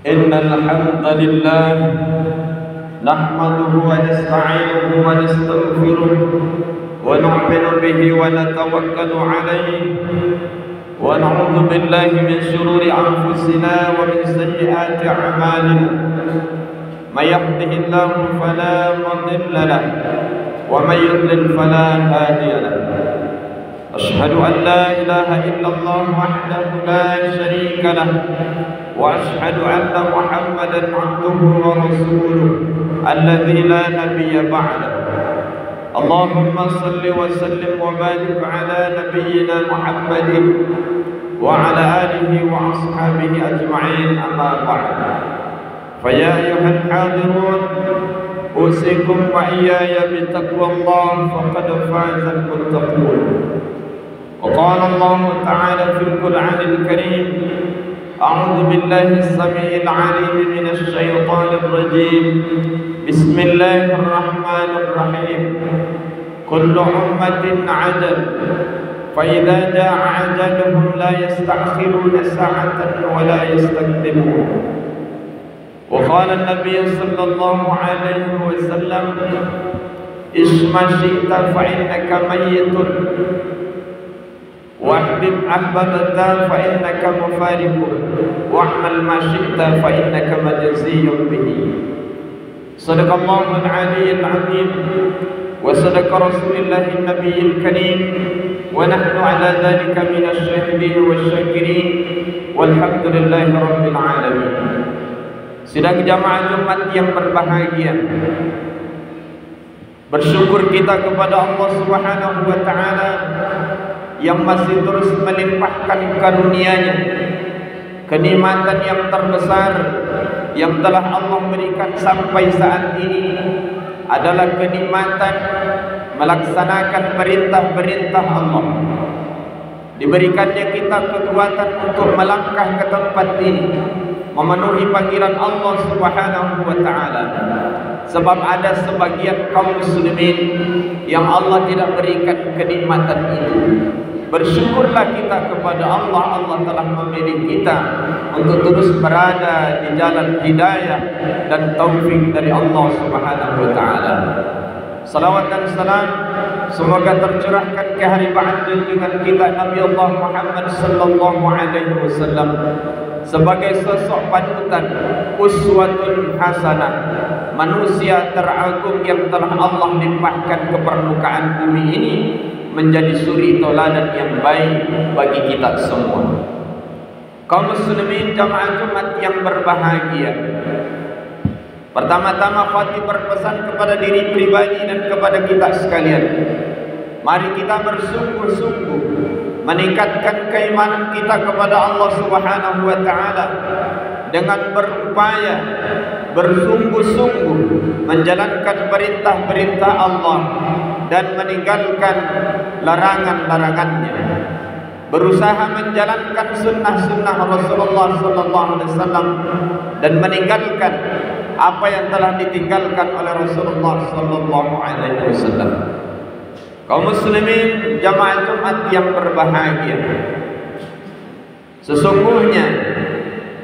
إن الحمد لله نحمده ونستعينه ونستغفره ونؤمن به ونتوكل عليه ونعوذ بالله من شرور أنفسنا ومن سيئات أعمالنا من يهده الله فلا مضل له ومن يضلل فلا هادي له أشهد أن لا إله إلا الله وحده لا شريك له وأشهد أن محمدا عبده ورسوله الذي لا نبي بعده اللهم صل وسلم وبارك على نبينا محمد وعلى آله وأصحابه أجمعين أما بعد فيا أيها الحاضرون أوصيكم وإياي بتقوى الله فقد فاز المتقون وقال الله تعالى في القرآن الكريم أعوذ بالله السميع العليم من الشيطان الرجيم بسم الله الرحمن الرحيم كل أمة عجل فإذا جاء عجلهم لا يستأخرون ساعة ولا يستقدمون وقال النبي صلى الله عليه وسلم إش ما شئت فإنك ميت واحبب أحببت فإنك مفارق واعمل ما شئت فإنك مجزي به صدق الله العلي العظيم وصدق رسول الله النبي الكريم ونحن على ذلك من الشاهدين والشاكرين والحمد لله رب العالمين. Sidang jamaah Jumat yang berbahagia, bersyukur kita kepada Allah Subhanahu wa taala yang masih terus melimpahkan karunia-Nya, kenikmatan yang terbesar yang telah Allah berikan sampai saat ini adalah kenikmatan melaksanakan perintah-perintah Allah. Diberikannya kita kekuatan untuk melangkah ke tempat ini, memenuhi panggilan Allah Subhanahu wa taala. Sebab ada sebagian kaum muslimin yang Allah tidak berikan kenikmatan itu. Bersyukurlah kita kepada Allah. Allah telah memilih kita untuk terus berada di jalan hidayah dan taufik dari Allah Subhanahu wa taala. Salawat dan salam semoga tercurahkan ke hari ba'd dengan kita Nabi Allah Muhammad sallallahu alaihi wasallam sebagai sosok panutan, uswatun hasanah, manusia teragung yang telah Allah limpahkan ke permukaan bumi ini menjadi suri tauladan yang baik bagi kita semua. Kaum muslimin jamaah Jumat yang berbahagia, pertama-tama khatib berpesan kepada diri pribadi dan kepada kita sekalian, mari kita bersungguh-sungguh meningkatkan keimanan kita kepada Allah Subhanahu wa taala dengan berupaya bersungguh-sungguh menjalankan perintah-perintah Allah dan meninggalkan larangan-larangannya, berusaha menjalankan sunnah-sunnah Rasulullah SAW dan meninggalkan apa yang telah ditinggalkan oleh Rasulullah SAW. Kaum muslimin jamaah Jumat yang berbahagia, sesungguhnya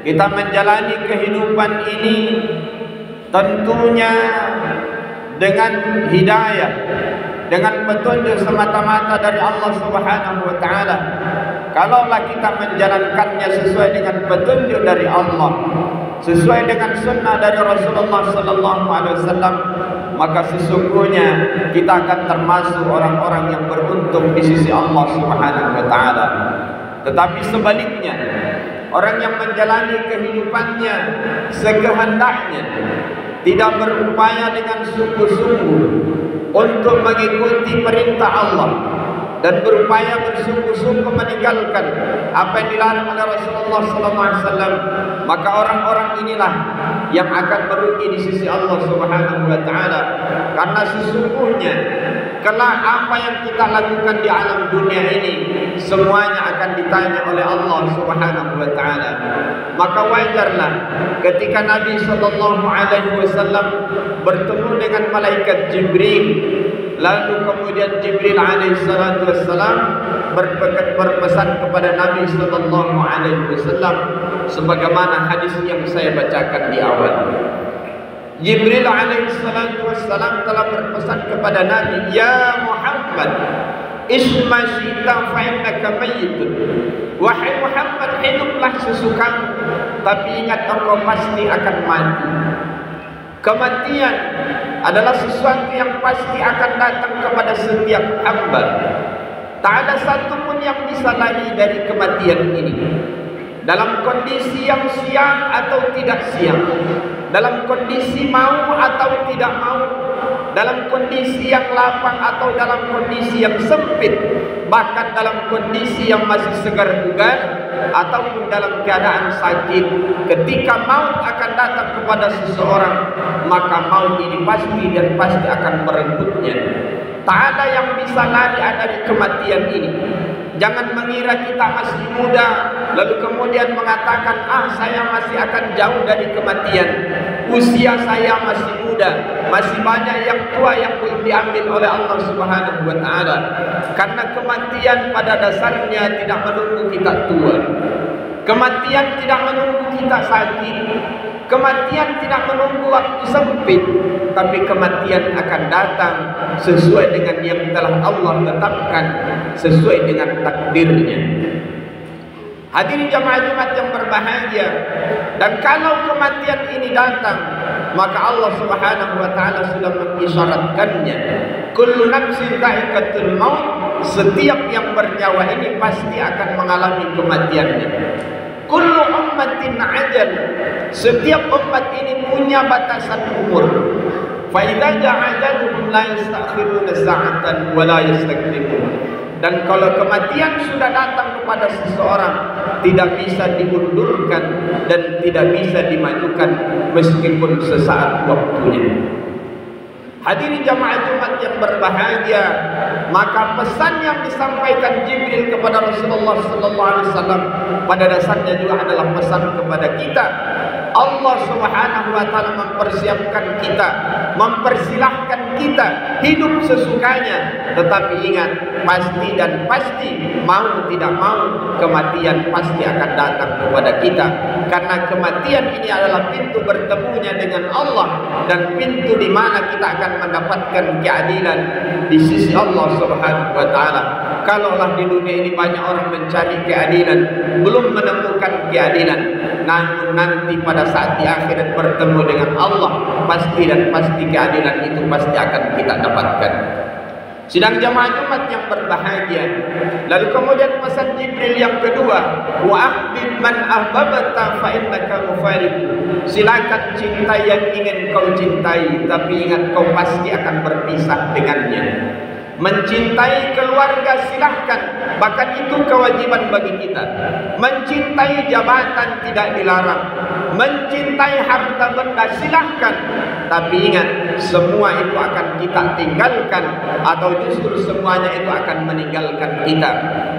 kita menjalani kehidupan ini tentunya dengan hidayah, dengan petunjuk semata-mata dari Allah Subhanahu wa taala. Kalaulah kita menjalankannya sesuai dengan petunjuk dari Allah, sesuai dengan sunnah dari Rasulullah sallallahu alaihi wasallam, maka sesungguhnya kita akan termasuk orang-orang yang beruntung di sisi Allah Subhanahu wa taala. Tetapi sebaliknya, orang yang menjalani kehidupannya sekehendaknya, tidak berupaya dengan sungguh-sungguh untuk mengikuti perintah Allah, dan berupaya bersungguh-sungguh meninggalkan apa yang dilarang oleh Rasulullah SAW, maka orang-orang inilah yang akan merugi di sisi Allah Subhanahu wa taala. Karena sesungguhnya kelak apa yang kita lakukan di alam dunia ini semuanya akan ditanya oleh Allah Subhanahu wa taala. Maka wajarlah ketika Nabi sallallahu alaihi wasallam bertemu dengan malaikat Jibril, lalu kemudian Jibril alaihi salatu wassalam berpesan kepada Nabi sallallahu alaihi wasallam sebagaimana hadis yang saya bacakan di awal. Jibril alaihi salatu wassalam telah berpesan kepada Nabi, "Ya Muhammad, isma syi'ta fa innaka mayyitun." Wahai Muhammad, hiduplah sesukamu, tapi ingat engkau pasti akan mati. Kematian adalah sesuatu yang pasti akan datang kepada setiap hamba. Tak ada satu pun yang bisa lari dari kematian ini. Dalam kondisi yang siap atau tidak siap, dalam kondisi mau atau tidak mau, dalam kondisi yang lapang atau dalam kondisi yang sempit, bahkan dalam kondisi yang masih segar bugar ataupun dalam keadaan sakit, ketika maut akan datang kepada seseorang, maka maut ini pasti dan pasti akan merebutnya. Tak ada yang bisa lari dari kematian ini. Jangan mengira kita masih muda lalu kemudian mengatakan, saya masih akan jauh dari kematian. Usia saya masih muda, masih banyak yang tua yang belum diambil oleh Allah Subhanahu wa taala. Karena kematian pada dasarnya tidak menunggu kita tua. Kematian tidak menunggu kita sakit. Kematian tidak menunggu waktu sempit, tapi kematian akan datang sesuai dengan yang telah Allah tetapkan, sesuai dengan takdirnya. Hadirin jamaah Jumat yang berbahagia, dan kalau kematian ini datang, maka Allah Subhanahu wa taala sudah mengisyaratkannya. Kullu nafsin dha'iqatul maut, setiap yang bernyawa ini pasti akan mengalami kematiannya. Kullu ummatin ajal, setiap umat ini punya batasan umur. Fa idza ja'aluhum la yastakhiruna sa'atan wa la yastaqdimun. Dan kalau kematian sudah datang kepada seseorang, tidak bisa diundurkan dan tidak bisa dimajukan meskipun sesaat waktunya. Hadirin jamaah Jumat yang berbahagia, maka pesan yang disampaikan Jibril kepada Rasulullah SAW pada dasarnya juga adalah pesan kepada kita. Allah Subhanahu wa taala mempersiapkan kita, mempersilahkan kita hidup sesukanya, tetapi ingat, pasti dan pasti, mau tidak mau, kematian pasti akan datang kepada kita. Karena kematian ini adalah pintu bertemunya dengan Allah dan pintu di mana kita akan mendapatkan keadilan di sisi Allah Subhanahu wa taala. Kalaulah di dunia ini banyak orang mencari keadilan, belum menemukan keadilan, namun nanti pada saat di akhirat bertemu dengan Allah, pasti dan pasti keadilan itu pasti akan kita dapatkan. Sidang jamaah Jumat yang berbahagia, lalu kemudian pesan Jibril yang kedua, wa ahbib man ahbabta fa innaka mufariq. Silakan cintai yang ingin kau cintai, tapi ingat kau pasti akan berpisah dengannya. Mencintai keluarga silahkan, bahkan itu kewajiban bagi kita. Mencintai jabatan tidak dilarang, mencintai harta benda silahkan, tapi ingat, semua itu akan kita tinggalkan, atau justru semuanya itu akan meninggalkan kita.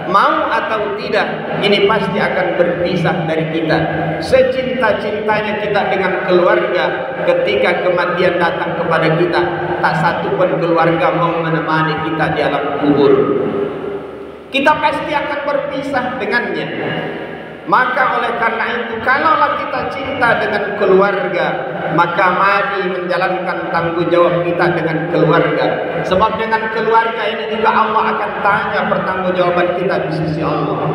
Mau atau tidak, ini pasti akan berpisah dari kita. Secinta-cintanya kita dengan keluarga, ketika kematian datang kepada kita, tak satu pun keluarga mau menemani kita di alam kubur. Kita pasti akan berpisah dengannya. Maka oleh karena itu, kalaulah kita cinta dengan keluarga, maka mari menjalankan tanggung jawab kita dengan keluarga. Sebab dengan keluarga ini juga Allah akan tanya pertanggungjawaban kita di sisi Allah.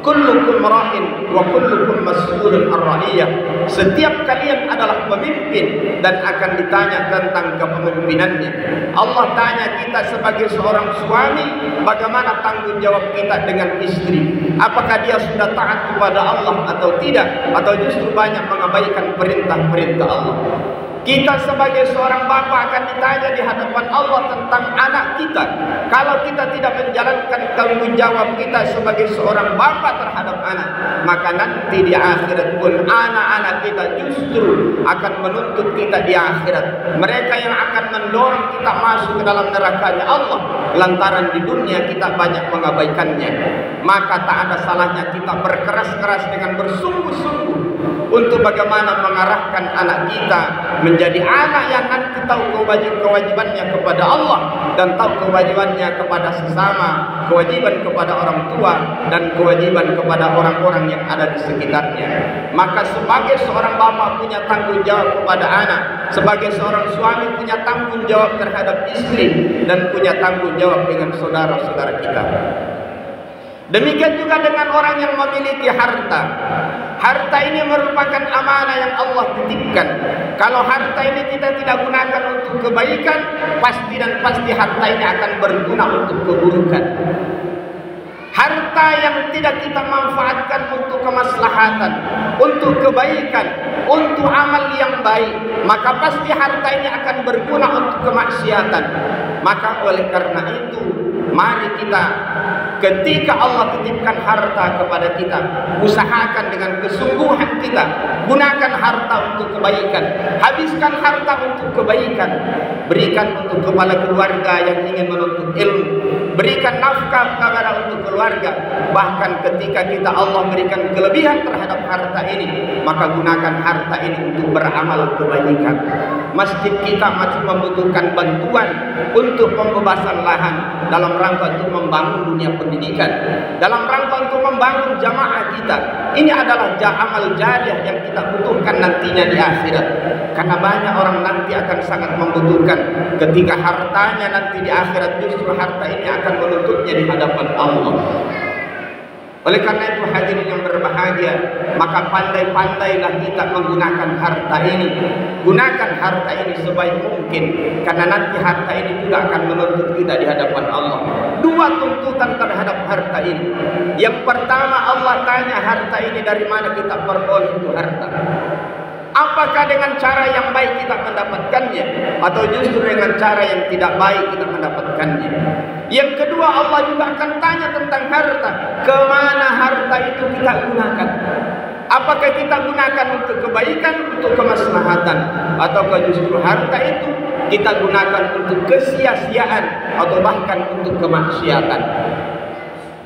Kullukum ra'in wa kullukum mas'ulun ar-ra'iyah. Setiap kalian adalah pemimpin dan akan ditanya tentang kepemimpinannya. Allah tanya kita sebagai seorang suami, bagaimana tanggung jawab kita dengan istri? Apakah dia sudah taat kepada Allah atau tidak, atau justru banyak mengabaikan perintah-perintah Allah? Kita sebagai seorang bapa akan ditanya di hadapan Allah tentang anak kita. Kalau kita tidak menjalankan tanggung jawab kita sebagai seorang bapa terhadap anak, maka nanti di akhirat pun anak-anak kita justru akan menuntut kita di akhirat. Mereka yang akan mendorong kita masuk ke dalam nerakanya Allah, lantaran di dunia kita banyak mengabaikannya. Maka tak ada salahnya kita berkeras-keras dengan bersungguh-sungguh untuk bagaimana mengarahkan anak kita menjadi anak yang nanti tahu kewajibannya kepada Allah dan tahu kewajibannya kepada sesama, kewajiban kepada orang tua dan kewajiban kepada orang-orang yang ada di sekitarnya. Maka sebagai seorang bapa punya tanggung jawab kepada anak, sebagai seorang suami punya tanggung jawab terhadap istri, dan punya tanggung jawab dengan saudara-saudara kita. Demikian juga dengan orang yang memiliki harta. Harta ini merupakan amanah yang Allah titipkan. Kalau harta ini kita tidak gunakan untuk kebaikan, pasti dan pasti harta ini akan berguna untuk keburukan. Harta yang tidak kita manfaatkan untuk kemaslahatan, untuk kebaikan, untuk amal yang baik, maka pasti harta ini akan berguna untuk kemaksiatan. Maka oleh karena itu, mari kita, ketika Allah titipkan harta kepada kita, usahakan dengan kesungguhan kita, gunakan harta untuk kebaikan, habiskan harta untuk kebaikan, berikan untuk kepala keluarga yang ingin menuntut ilmu, berikan nafkah kepada untuk keluarga. Bahkan ketika kita Allah berikan kelebihan terhadap harta ini, maka gunakan harta ini untuk beramal kebaikan. Masjid kita masih membutuhkan bantuan untuk pembebasan lahan dalam rangka untuk membangun dunia pendidikan, dalam rangka untuk membangun jamaah kita. Ini adalah amal jariah yang kita butuhkan nantinya di akhirat. Karena banyak orang nanti akan sangat membutuhkan ketika hartanya nanti di akhirat, justru harta ini akan menuntutnya di hadapan Allah. Oleh karena itu hadirin yang berbahagia, maka pandai-pandailah kita menggunakan harta ini. Gunakan harta ini sebaik mungkin, karena nanti harta ini juga akan menuntut kita di hadapan Allah. Dua tuntutan terhadap harta ini. Yang pertama, Allah tanya harta ini dari mana kita peroleh itu harta. Apakah dengan cara yang baik kita mendapatkannya, atau justru dengan cara yang tidak baik kita mendapatkannya? Yang kedua, Allah juga akan tanya tentang harta. Kemana harta itu kita gunakan? Apakah kita gunakan untuk kebaikan, untuk kemaslahatan, ataukah justru harta itu kita gunakan untuk kesia-siaan atau bahkan untuk kemaksiatan?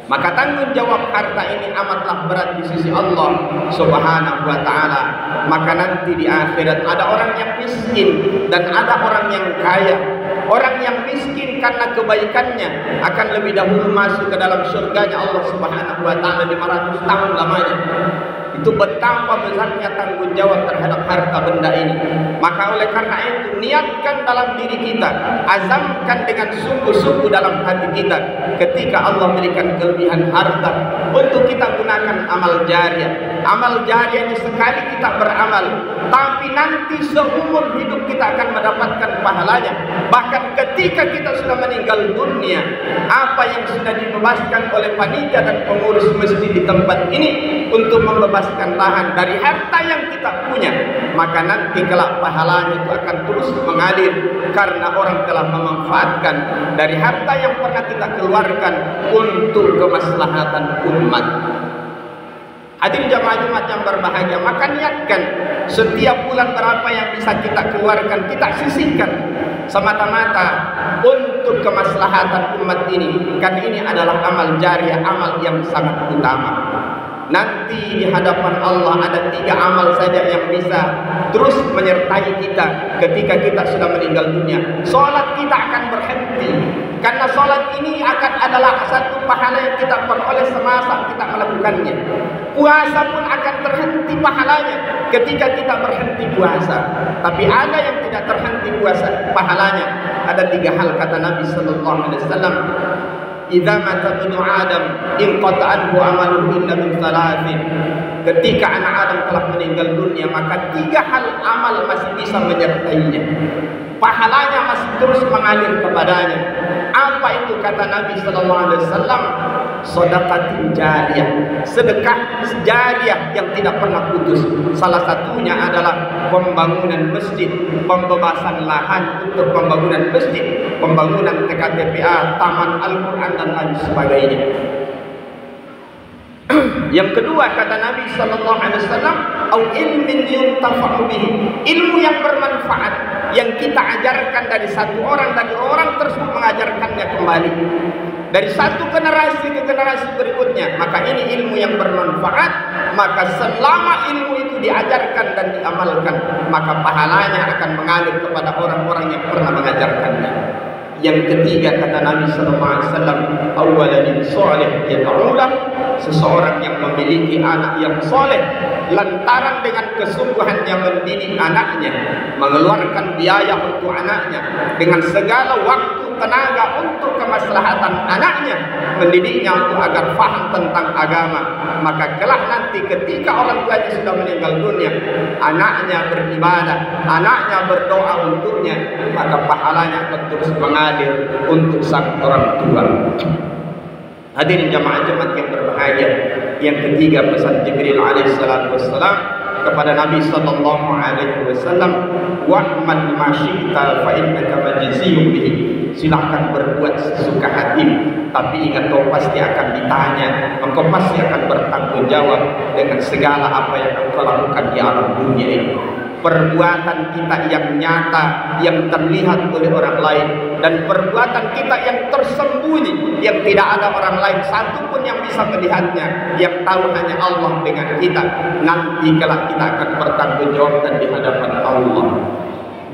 Maka tanggung jawab harta ini amatlah berat di sisi Allah Subhanahu wa ta'ala. Maka nanti di akhirat ada orang yang miskin dan ada orang yang kaya. Orang yang miskin karena kebaikannya akan lebih dahulu masuk ke dalam surganya Allah Subhanahu wa ta'ala 500 tahun lamanya. Itu betapa besarnya tanggung jawab terhadap harta benda ini. Maka oleh karena itu, niatkan dalam diri kita, azamkan dengan sungguh-sungguh dalam hati kita, ketika Allah berikan kelebihan harta, untuk kita gunakan amal jariah. Amal jariah ini sekali kita beramal, tapi nanti seumur hidup kita akan mendapatkan pahalanya. Bahkan ketika kita sudah meninggal dunia, apa yang sudah dibebaskan oleh panitia dan pengurus masjid di tempat ini untuk membebaskan lahan dari harta yang kita punya, maka nanti kelak pahalanya itu akan terus mengalir, karena orang telah memanfaatkan dari harta yang pernah kita keluarkan untuk kemaslahatan umat. Hadirin jamaah Jumat yang berbahagia, maka niatkan setiap bulan berapa yang bisa kita keluarkan, kita sisihkan semata-mata untuk kemaslahatan umat ini. Kan ini adalah amal jariah, amal yang sangat utama. Nanti di hadapan Allah ada 3 amal saja yang bisa terus menyertai kita ketika kita sudah meninggal dunia. Salat kita akan berhenti, karena salat ini adalah satu pahala yang kita peroleh semasa kita melakukannya. Puasa pun akan terhenti pahalanya ketika kita berhenti puasa. Tapi ada yang tidak terhenti puasa pahalanya. Ada 3 hal kata Nabi sallallahu alaihi wasallam. Idza mata ibnu Adam inqata'anhu amaluhu illa min thalathin. Ketika anak Adam telah meninggal dunia, maka 3 hal amal masih bisa menyertainya. Pahalanya masih terus mengalir kepadanya. Apa itu kata Nabi sallallahu alaihi wasallam? Sedekah jariyah, sedekah jariyah yang tidak pernah putus. Salah satunya adalah pembangunan masjid, pembebasan lahan untuk pembangunan masjid, pembangunan TKTPA, taman Al-Quran dan lain sebagainya. Yang kedua kata Nabi sallallahu alaihi wasallam, au ilmin yuntafa'u bihi, ilmu yang bermanfaat yang kita ajarkan dari satu orang, dari orang tersebut mengajarkannya kembali dari satu generasi ke generasi berikutnya, maka ini ilmu yang bermanfaat. Maka selama ilmu itu diajarkan dan diamalkan, maka pahalanya akan mengalir kepada orang-orang yang pernah mengajarkannya. Yang ketiga kata Nabi sallallahu alaihi wasallam, awalan salih yad'ulah, seseorang yang memiliki anak yang soleh lantaran dengan kesungguhannya mendidik anaknya, mengeluarkan biaya untuk anaknya dengan segala waktu tenaga untuk kemaslahatan anaknya, mendidiknya untuk agar faham tentang agama, maka kelak nanti ketika orang tuanya sudah meninggal dunia, anaknya beribadah, anaknya berdoa untuknya, maka pahalanya akan terus mengalir untuk sang orang tua. Hadirin jamaah-jamaah yang berbahagia, yang ketiga pesan Jibril alaihissalatu wassalam kepada Nabi sallallahu alaihi wasallam, wa'mal ma syi'ta fa innaka majziyun bihi, silakan berbuat sesuka hatimu, tapi ingat kau pasti akan ditanya, engkau pasti akan bertanggung jawab dengan segala apa yang engkau lakukan di alam dunia ini. Perbuatan kita yang nyata, yang terlihat oleh orang lain, dan perbuatan kita yang tersembunyi, yang tidak ada orang lain satupun yang bisa melihatnya, yang tahu hanya Allah dengan kita, nanti kelak kita akan bertanggung jawab di hadapan Allah.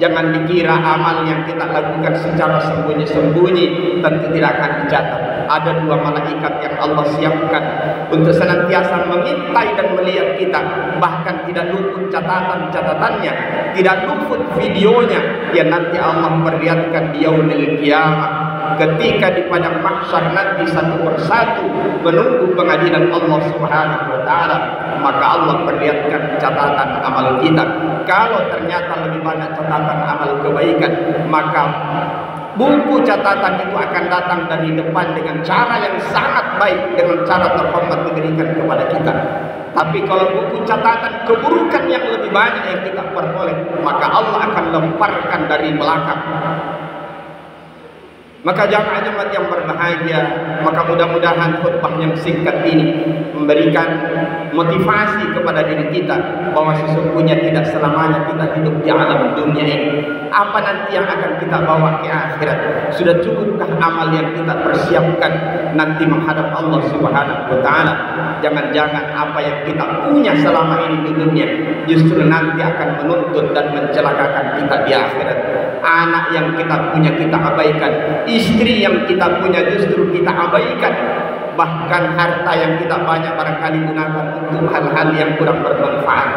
Jangan dikira amal yang kita lakukan secara sembunyi-sembunyi tentu tidak akan dicatat. Ada dua malaikat yang Allah siapkan untuk senantiasa mengintai dan melihat kita, bahkan tidak luput catatan-catatannya, tidak luput videonya, yang nanti Allah perlihatkan di yaumil qiyamah. Ketika di padang mahsyar nanti satu persatu menunggu pengadilan Allah Subhanahu wa taala, maka Allah perlihatkan catatan amal kita. Kalau ternyata lebih banyak catatan amal kebaikan, maka buku catatan itu akan datang dari depan dengan cara yang sangat baik, dengan cara terhormat diberikan kepada kita. Tapi kalau buku catatan keburukan yang lebih banyak yang kita peroleh, maka Allah akan lemparkan dari belakang. Maka jamaah-jamaah yang berbahagia, maka mudah-mudahan khutbah yang singkat ini memberikan motivasi kepada diri kita bahwa sesungguhnya tidak selamanya kita hidup di alam dunia ini. Apa nanti yang akan kita bawa ke akhirat? Sudah cukupkah amal yang kita persiapkan nanti menghadap Allah Subhanahu wa taala? Jangan-jangan apa yang kita punya selama ini di dunia justru nanti akan menuntut dan mencelakakan kita di akhirat. Anak yang kita punya kita abaikan, istri yang kita punya justru kita abaikan, bahkan harta yang kita banyak barangkali gunakan untuk hal-hal yang kurang bermanfaat,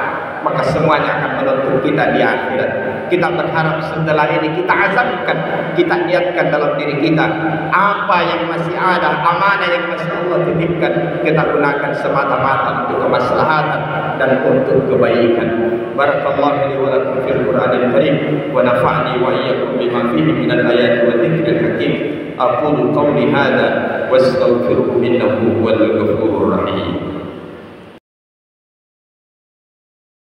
maka semuanya akan menuntut kita di akhirat. Kita berharap setelah ini kita azamkan, kita niatkan dalam diri kita, apa yang masih ada, amanah yang masih Allah titipkan, kita gunakan semata-mata untuk kemaslahatan dan untuk kebaikan. Barakallahu li wa lakum fil Qur'anil Karim wa nafa'ni wa iyyakum bima fihi minal ayati wa dzikril hakim. Aqulu qawli hadza wastaghfiruhu innahu huwal ghafurur rahim.